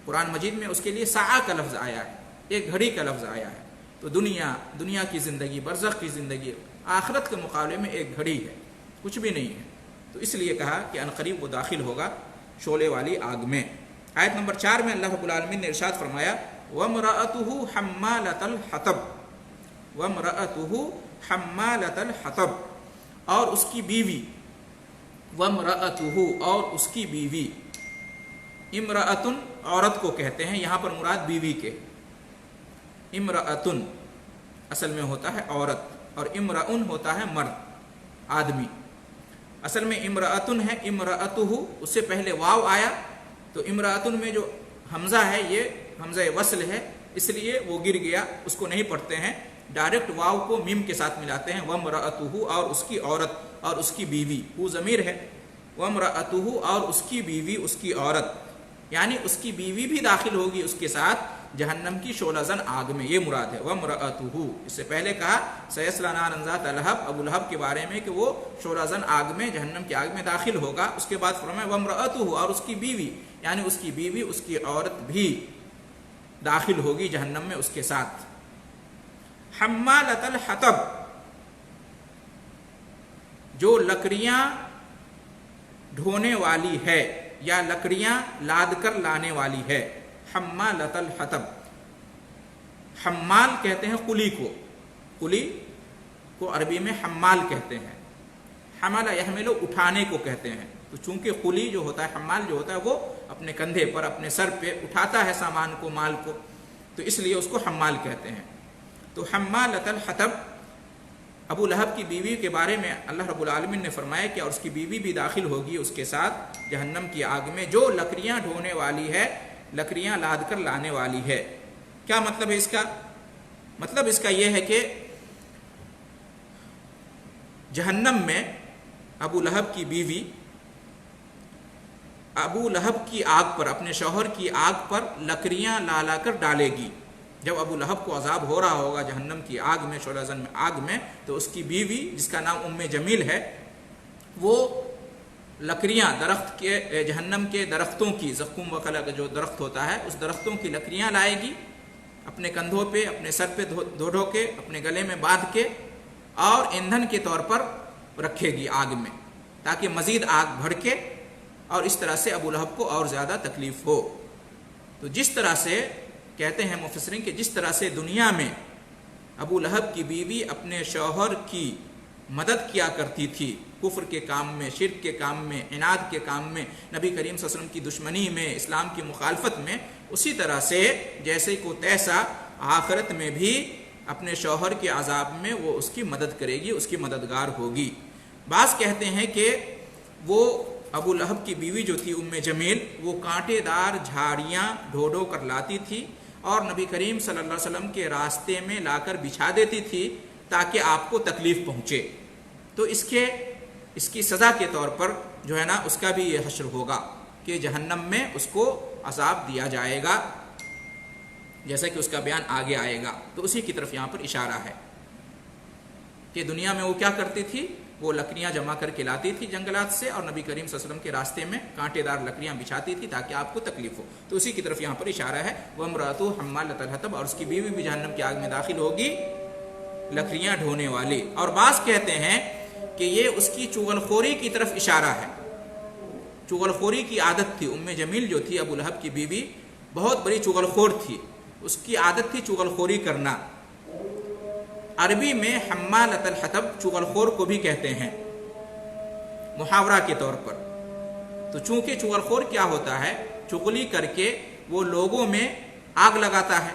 [SPEAKER 1] قرآن مجید میں اس کے لیے ساعہ کا لفظ آیا ہے، ایک گھڑی کا لفظ آیا ہے، تو دنیا کی زندگی، برزخ کی زندگی آخرت کے مقابلے میں ایک گھڑی ہے، کچھ بھی نہیں ہے، تو اس لیے کہا کہ عنقریب وہ داخل ہوگا شعلے والی آگ میں۔ آیت نمبر 4 میں اللہ رب العالمین نے ارشاد فرمایا وَامْرَأَتُهُ حَمَّالَةَ الْحَطَبِ، وَامْرَأَتُهُ حَمَّالَةَ الْحَطَبِ، اور اس کی بیوی، وَامْرَأَتُهُ اور اس کی بیوی، امرأتن عورت کو کہتے ہیں، یہاں پر مراد بیوی کے، امرأتن اصل میں ہوتا ہے عورت، اور امرأن ہوتا ہے مرد، آدمی، اصل میں امرأتن ہے، امرأتہ اس سے پہلے واو آیا، تو امرأتن میں جو حمزہ ہے یہ حمزہ وصل ہے، اس لیے وہ گر گیا، اس کو نہیں پڑھتے ہیں، ڈائریکٹ واو کو میم کے ساتھ ملاتے ہیں، وامرأتہ اور اس کی عورت اور اس کی بیوی، وہ ضمیر ہے، وامرأتہ اور اس کی بیوی، اس کی عورت، یعنی اس کی بیوی بھی داخل ہوگی اس کے ساتھ جہنم کی شعلہ زن آگ میں، یہ مراد ہے وامرأتہ۔ اس سے پہلے کہا سیصلی نارا ذات لہب، ابو لہب کے بارے میں کہ وہ شعلہ زن آگ میں، جہنم کی آگ میں داخل ہوگا، اس کے بعد فرمایا وامرأتہ اور اس کی بیوی، یعنی اس کی بیوی، اس کی عورت بھی داخل ہوگی جہنم میں اس کے ساتھ۔ حمالۃ الحطب، جو لکڑیاں ڈھونے والی ہے یا لکڑیاں لاد کر لانے والی ہے، حمالۃ الحطب۔ حمال کہتے ہیں قلی کو، قلی کو عربی میں حمال کہتے ہیں، حمل یحمل اٹھانے کو کہتے ہیں، تو چونکہ قلی جو ہوتا ہے، حمال جو ہوتا ہے، وہ اپنے کندھے پر، اپنے سر پہ اٹھاتا ہے سامان کو، مال کو، تو اس لیے اس کو حمال کہتے ہیں۔ تو حمالۃ الحطب، ابو لہب کی بیوی کے بارے میں اللہ رب العالمین نے فرمایا کہ اور اس کی بیوی بھی داخل ہوگی اس کے ساتھ جہنم کی آگ میں، جو لکڑیاں ڈھونے والی ہے، لکڑیاں لاد کر لانے والی ہے۔ کیا مطلب ہے اس کا؟ مطلب اس کا یہ ہے کہ جہنم میں ابو لہب کی بیوی ابو لہب کی آگ پر، اپنے شوہر کی آگ پر لکڑیاں لا لا کر ڈالے گی۔ جب ابو لہب کو عذاب ہو رہا ہوگا جہنم کی آگ میں، شعلہ زن میں، آگ میں، تو اس کی بیوی جس کا نام ام جمیل ہے، وہ لکڑیاں درخت کے، جہنم کے درختوں کی، زقوم وغیرہ کا جو درخت ہوتا ہے، اس درختوں کی لکڑیاں لائے گی، اپنے کندھوں پہ، اپنے سر پہ دھو کے، اپنے گلے میں باندھ کے، اور ایندھن کے طور پر رکھے گی آگ میں، تاکہ مزید آگ بھڑکے اور اس طرح سے ابو لہب کو اور زیادہ تکلیف ہو۔ تو جس طرح سے کہتے ہیں مفسرین کہ جس طرح سے دنیا میں ابو لہب کی بیوی اپنے شوہر کی مدد کیا کرتی تھی، کفر کے کام میں، شرک کے کام میں، عناد کے کام میں، نبی کریم صلی اللہ علیہ وسلم کی دشمنی میں، اسلام کی مخالفت میں، اسی طرح سے جیسے کو تیسا آخرت میں بھی اپنے شوہر کے عذاب میں وہ اس کی مدد کرے گی، اس کی مددگار ہوگی۔ بعض کہتے ہیں کہ وہ ابو لہب کی بیوی جو تھی ام جمیل، وہ کانٹے دار جھاڑیاں ڈھو ڈھو کر لاتی تھی اور نبی کریم صلی اللہ علیہ وسلم کے راستے میں لا کر بچھا دیتی تھی تاکہ آپ کو تکلیف پہنچے۔ تو اس کی سزا کے طور پر جو ہے نا، اس کا بھی یہ حشر ہوگا کہ جہنم میں اس کو عذاب دیا جائے گا، جیسا کہ اس کا بیان آگے آئے گا۔ تو اسی کی طرف یہاں پر اشارہ ہے کہ دنیا میں وہ کیا کرتی تھی، وہ لکڑیاں جمع کر کے لاتی تھی جنگلات سے، اور نبی کریم صلی اللہ علیہ وسلم کے راستے میں کانٹے دار لکڑیاں بچھاتی تھی تاکہ آپ کو تکلیف ہو۔ تو اسی کی طرف یہاں پر اشارہ ہے، وامرأتہ حمالۃ الحطب، اور اس کی بیوی بھی جہنم کی آگ میں داخل ہوگی، لکڑیاں ڈھونے والی۔ اور بعض کہتے ہیں کہ یہ اس کی چغل خوری کی طرف اشارہ ہے۔ چغل خوری کی عادت تھی، ام جمیل جو تھی ابو لہب کی بیوی، بہت بڑی چغل خور تھی، اس کی عادت تھی چغل خوری کرنا۔ عربی میں حمالۃ الحطب چغل خور کو بھی کہتے ہیں محاورہ کے طور پر۔ تو چونکہ چغل خور کیا ہوتا ہے، چغلی کر کے وہ لوگوں میں آگ لگاتا ہے۔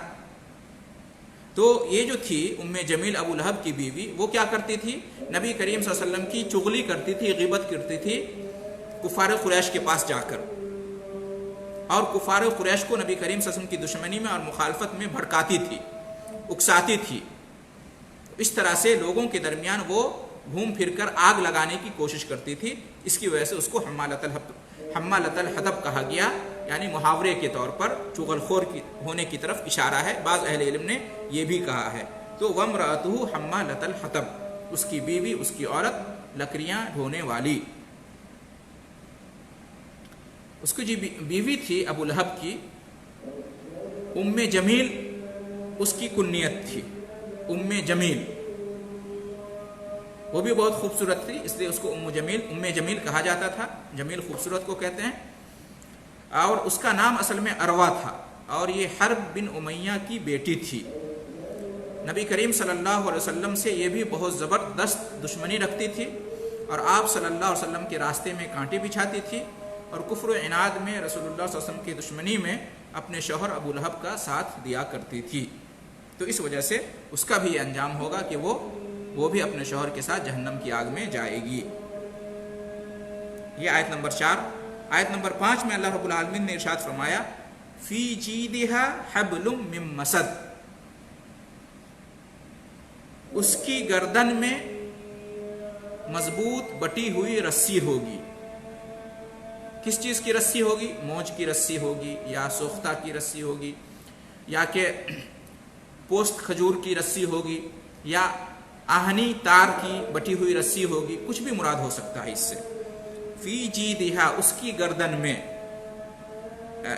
[SPEAKER 1] تو یہ جو تھی ام جمیل ابو لہب کی بیوی، وہ کیا کرتی تھی، نبی کریم صلی اللہ علیہ وسلم کی چغلی کرتی تھی، غیبت کرتی تھی کفار قریش کے پاس جا کر، اور کفار قریش کو نبی کریم صلی اللہ علیہ وسلم کی دشمنی میں اور مخالفت میں بھڑکاتی تھی، اکساتی تھی۔ اس طرح سے لوگوں کے درمیان وہ گھوم پھر کر آگ لگانے کی کوشش کرتی تھی، اس کی وجہ سے اس کو حمالۃ الحطب کہا گیا، یعنی محاورے کے طور پر چغل خور ہونے کی طرف اشارہ ہے۔ بعض اہل علم نے یہ بھی کہا ہے۔ تو وامرأتہ حمالۃ الحطب، اس کی بیوی، اس کی عورت لکڑیاں ڈھونے والی۔ اس کی جو بیوی تھی ابو لہب کی، ام جمیل اس کی کنیت تھی، ام جمیل، وہ بھی بہت خوبصورت تھی، اس لیے اس کو ام جمیل کہا جاتا تھا۔ جمیل خوبصورت کو کہتے ہیں، اور اس کا نام اصل میں اروا تھا، اور یہ حرب بن امیہ کی بیٹی تھی۔ نبی کریم صلی اللہ علیہ وسلم سے یہ بھی بہت زبردست دشمنی رکھتی تھی، اور آپ صلی اللہ علیہ وسلم کے راستے میں کانٹے بچھاتی تھی، اور کفر و عناد میں رسول اللہ صلی اللہ علیہ وسلم کی دشمنی میں اپنے شوہر ابو لہب کا ساتھ دیا کرتی تھی۔ تو اس وجہ سے اس کا بھی انجام ہوگا کہ وہ بھی اپنے شوہر کے ساتھ جہنم کی آگ میں جائے گی۔ یہ آیت نمبر 4۔ آیت نمبر 5 میں اللہ رب العالمین نے ارشاد فرمایا، فی جیدہا حبل من مسد، اس کی گردن میں مضبوط بٹی ہوئی رسی ہوگی۔ کس چیز کی رسی ہوگی؟ موج کی رسی ہوگی، یا سوختہ کی رسی ہوگی، یا کہ پوست کھجور کی رسی ہوگی، یا آہنی تار کی بٹی ہوئی رسی ہوگی، کچھ بھی مراد ہو سکتا ہے اس سے۔ فی جیدہا، اس کی گردن میں۔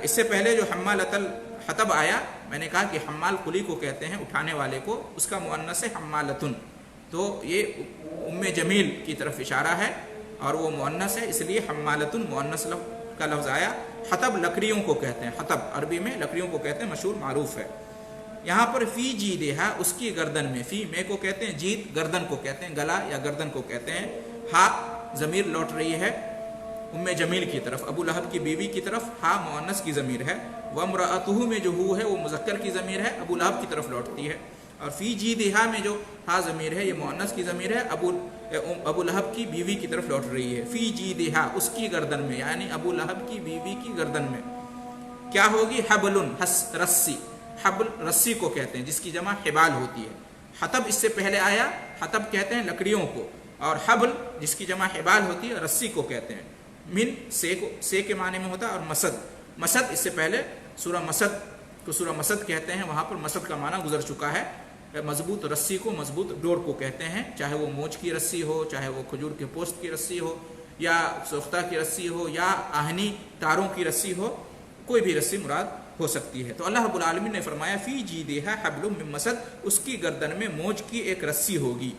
[SPEAKER 1] اس سے پہلے جو حمالۃ الحطب آیا، میں نے کہا کہ حمال قلی کو کہتے ہیں اٹھانے والے کو، اس کا مؤنث ہے حمالتن، تو یہ ام جمیل کی طرف اشارہ ہے اور وہ مؤنث ہے، اس لیے حمالتن مؤنث کا لفظ آیا۔ حطب لکڑیوں کو کہتے ہیں، حطب عربی میں لکڑیوں کو کہتے ہیں، مشہور معروف ہے۔ یہاں پر فی جیدہا، اس کی گردن میں، فی میں کو کہتے ہیں جید، گردن کو کہتے ہیں، گلا یا گردن کو کہتے ہیں۔ ہا ضمیر لوٹ رہی ہے ام جمیل کی طرف، ابو لہب کی بیوی کی طرف، ہا مؤنث کی ضمیر ہے، وامرأتہ میں جو ہو ہے وہ مذکر کی ضمیر ہے، ابو لہب کی طرف لوٹتی ہے۔ اور فی جیدہا میں جو ہا ضمیر ہے یہ مؤنث کی ضمیر ہے، ابو لہب کی بیوی کی طرف لوٹ رہی ہے۔ فی جیدہا، اس کی گردن میں، یعنی ابو لہب کی بیوی کی گردن میں کیا ہوگی؟ حبل، رسی، حبل رسی کو کہتے ہیں جس کی جمع حبال ہوتی ہے۔ حطب اس سے پہلے آیا، حطب کہتے ہیں لکڑیوں کو، اور حبل جس کی جمع حبال ہوتی ہے رسی کو کہتے ہیں۔ من سے کے معنی میں ہوتا ہے، اور مسد، مسد اس سے پہلے سورہ مسد کو سورہ مسد کہتے ہیں، وہاں پر مسد کا معنی گزر چکا ہے۔ مضبوط رسی کو، مضبوط ڈور کو کہتے ہیں، چاہے وہ موج کی رسی ہو، چاہے وہ کھجور کے پوست کی رسی ہو، یا سوختہ کی رسی ہو، یا آہنی تاروں کی رسی ہو، کوئی بھی رسی مراد ہو سکتی ہے۔ تو اللہ رب العالمین نے فرمایا فی جیدہا حبل من مسد، اس کی گردن میں موج کی ایک رسی ہوگی،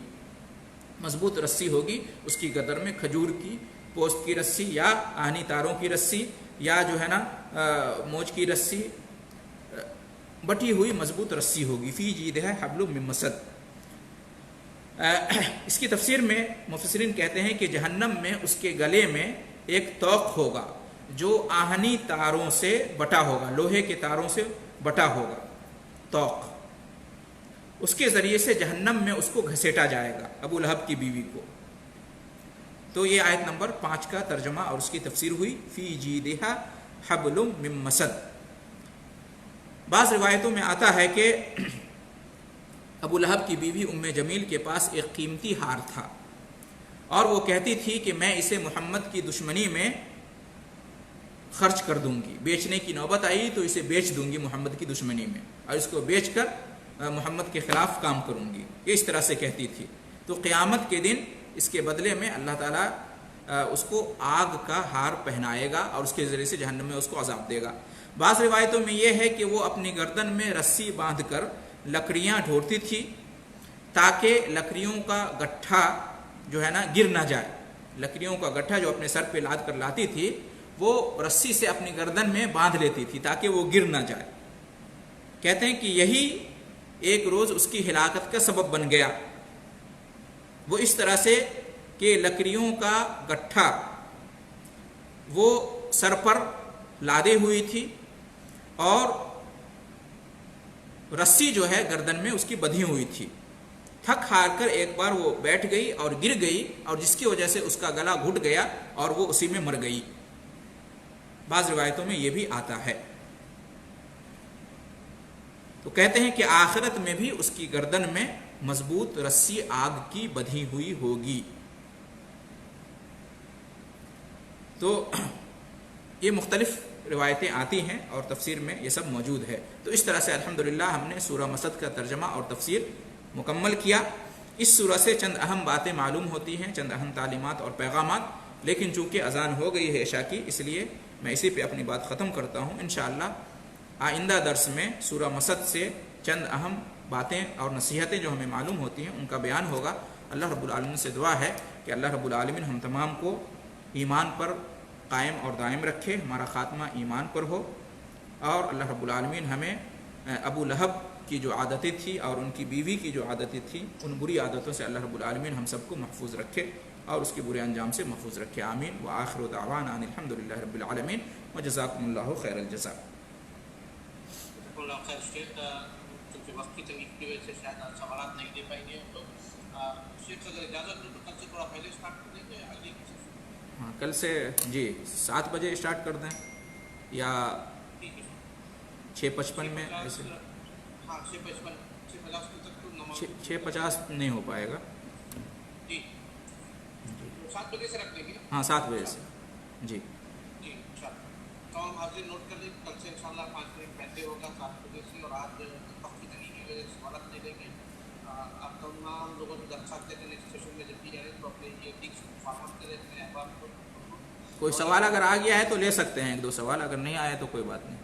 [SPEAKER 1] مضبوط رسی ہوگی اس کی گردن میں، کھجور کی پوست کی رسی، یا آہنی تاروں کی رسی، یا جو ہے نا موج کی رسی، بٹی ہوئی مضبوط رسی ہوگی۔ فی جیدہا حبل من مسد۔ اس کی تفسیر میں مفسرین کہتے ہیں کہ جہنم میں اس کے گلے میں ایک طوق ہوگا جو آہنی تاروں سے بٹا ہوگا، لوہے کے تاروں سے بٹا ہوگا، طوق، اس کے ذریعے سے جہنم میں اس کو گھسیٹا جائے گا، ابو لہب کی بیوی کو۔ تو یہ آیت نمبر 5 کا ترجمہ اور اس کی تفسیر ہوئی، فی جیدہا حبل من مسد۔ بعض روایتوں میں آتا ہے کہ ابو لہب کی بیوی ام جمیل کے پاس ایک قیمتی ہار تھا، اور وہ کہتی تھی کہ میں اسے محمد کی دشمنی میں خرچ کر دوں گی، بیچنے کی نوبت آئی تو اسے بیچ دوں گی محمد کی دشمنی میں، اور اس کو بیچ کر محمد کے خلاف کام کروں گی، یہ اس طرح سے کہتی تھی۔ تو قیامت کے دن اس کے بدلے میں اللہ تعالیٰ اس کو آگ کا ہار پہنائے گا، اور اس کے ذریعے سے جہنم میں اس کو عذاب دے گا۔ بعض روایتوں میں یہ ہے کہ وہ اپنی گردن میں رسی باندھ کر لکڑیاں ڈھونڈتی تھی تاکہ لکڑیوں کا گٹھا جو ہے نا گر نہ جائے، لکڑیوں کا گٹھا جو اپنے سر پہ لاد کر لاتی تھی وہ رسی سے اپنی گردن میں باندھ لیتی تھی تاکہ وہ گر نہ جائے۔ کہتے ہیں کہ یہی ایک روز اس کی ہلاکت کا سبب بن گیا، وہ اس طرح سے کہ لکڑیوں کا گٹھا وہ سر پر لادے ہوئی تھی، اور رسی جو ہے گردن میں اس کی بندھی ہوئی تھی۔ تھک ہار کر ایک بار وہ بیٹھ گئی اور گر گئی، اور جس کی وجہ سے اس کا گلا گھٹ گیا اور وہ اسی میں مر گئی۔ بعض روایتوں میں یہ بھی آتا ہے۔ تو کہتے ہیں کہ آخرت میں بھی اس کی گردن میں مضبوط رسی آگ کی بندھی ہوئی ہوگی۔ تو یہ مختلف روایتیں آتی ہیں اور تفسیر میں یہ سب موجود ہے۔ تو اس طرح سے الحمدللہ ہم نے سورہ مسد کا ترجمہ اور تفسیر مکمل کیا۔ اس سورہ سے چند اہم باتیں معلوم ہوتی ہیں، چند اہم تعلیمات اور پیغامات، لیکن چونکہ اذان ہو گئی ہے عشاء کی، اس لیے میں اسی پہ اپنی بات ختم کرتا ہوں۔ انشاءاللہ آئندہ درس میں سورہ مسد سے چند اہم باتیں اور نصیحتیں جو ہمیں معلوم ہوتی ہیں ان کا بیان ہوگا۔ اللہ رب العالمین سے دعا ہے کہ اللہ رب العالمین ہم تمام کو ایمان پر قائم اور دائم رکھے، ہمارا خاتمہ ایمان پر ہو، اور اللہ رب العالمین ہمیں ابو لہب کی جو عادتیں تھیں اور ان کی بیوی کی جو عادتیں تھیں ان بری عادتوں سے اللہ رب العالمین ہم سب کو محفوظ رکھے اور اس کے برے انجام سے محفوظ رکھے، آمین۔ وآخر دعوانا ان الحمدللہ رب العالمین وجزاکم اللہ خیر الجزاء۔
[SPEAKER 2] اللہ خیر شیخ، چونکہ وقت کی تنگی کی وجہ سے شاید آج سوالات نہیں دے پائیں گے، تو شیخ اگر اجازت دو تو کل سے تھوڑا پہلے اسٹارٹ کر دیں گے آگے کی؟
[SPEAKER 1] ہاں، کل سے جی 7 بجے اسٹارٹ کر دیں، یا 6:55 میں ایسے
[SPEAKER 2] ہاں 6:50 تک تو نماز
[SPEAKER 1] 6:50 نہیں ہو پائے گا.
[SPEAKER 2] جی 7 بجے سے رکھ لیں گے.
[SPEAKER 1] ہاں 7 بجے سے. جی
[SPEAKER 2] جی اچھا تو ہم حاضر نوٹ کر لیں. کل سے انشاءاللہ 5 منٹ پہلے ہوگا 7 بجے سے. اور آج وقت کی تنگی کی وجہ سے سوالات نہیں لیں گے. آپ تمام لوگوں کو درخواست ہے کہ نیکسٹ سیشن میں جب بھی آئیں تو اپنے یہ ٹکس فارورڈ کریں اپنے احباب کو.
[SPEAKER 1] کوئی سوال اگر آ گیا ہے تو لے سکتے ہیں, 1-2 سوال. اگر نہیں آیا تو کوئی بات نہیں.